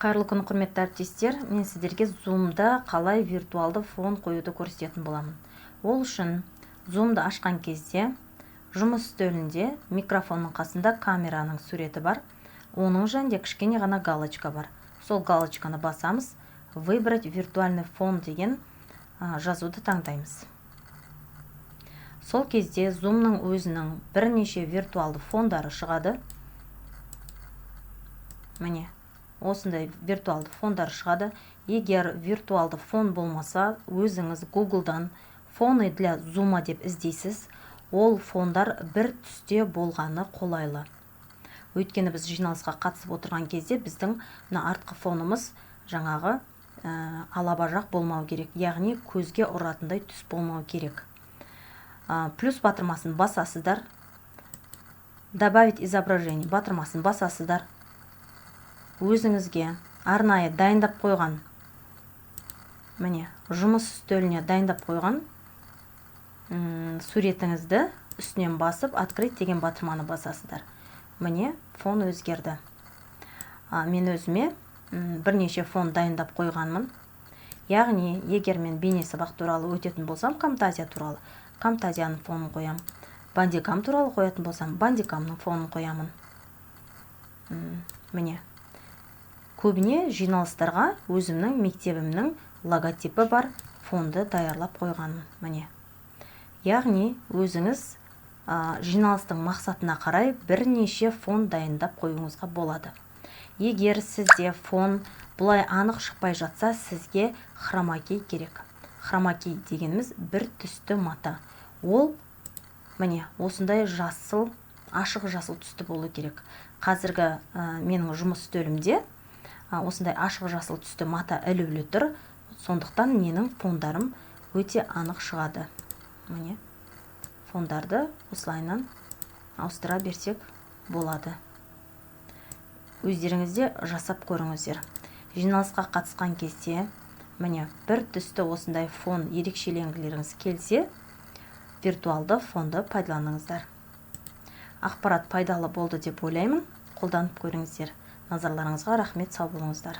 Қайырлы күн, құрметті әріптестер. Мен сіздерге Zoom-да қалай виртуалды фон қоюды көрсететін боламын. Ол үшін Zoom-ды ашқан кезде жұмыс үстелінде микрофонның қасында камераның суреті бар. Оның жанында кішкене ғана галочка бар. Сол галочканы басамыз. Выбрать виртуальный фон деген жазуды таңдаймыз. Сол кезде Zoom-ның өзінің бірнеше виртуалды фондары шығады. Міне, осындай виртуалды фондар шығады. Егер виртуалды фон болмаса, өзіңіз Google-дан фоны для Zoom деп іздейсіз. Ол фондар бір түсте болғаны қолайлы. Өйткені біз жиналысқа қатысып отырған кезде біздің артқы фонымыз жаңағы алабажақ болмау керек. Яғни көзге ұратындай түс болмау керек. Плюс батырмасын басасыздар. Добавить изображение батырмасын басасыздар. Өзіңізге арнайы дайындап қойған, міне, жұмыс үстеліне дайындап қойған суретіңізді үстінен басып, открыть деген батырманы басасыздар. Міне, фон өзгерді. Мен өзіме бірнеше фон дайындап қойғанмын. Яғни, егер мен бейне сабақ туралы өтетін болсам, Camtasia туралы, Camtasiaның фонын қоям. Bandicam туралы қоятын болсам, Bandicamның фонын қоямын. Міне. Көбіне жиналыстарға өзімнің мектебімнің логотипі бар фонды даярлап қойғанмын. Міне. Яғни өзіңіз жиналыстың мақсатына қарай бірнеше фон дайындап қоюыңызға болады. Егер сізде фон бұлай анық шықпай жатса, сізге хромакей керек. Хромакей дегеніміз бір түсті мата. Ол, міне, осындай жасыл, ашық жасыл түсті болу керек. Қазіргі менің жұмыс үстелімде осындай ашық жасыл түсті мата ілулі тұр. Сондықтан менің фондарым өте анық шығады. Міне, фондарды осылайынан ауыстыра берсек болады. Өздеріңізде жасап көріңіздер. Жиналысқа қатысқан кезде, міне, бір түсті осындай фон ерекшеленгілеріңіз келсе, виртуалды фонды пайдаланыңыздар. Ақпарат пайдалы болды деп ойлаймын. Қолданып көріңіздер. Назарларыңызға рахмет, сау болыңыздар.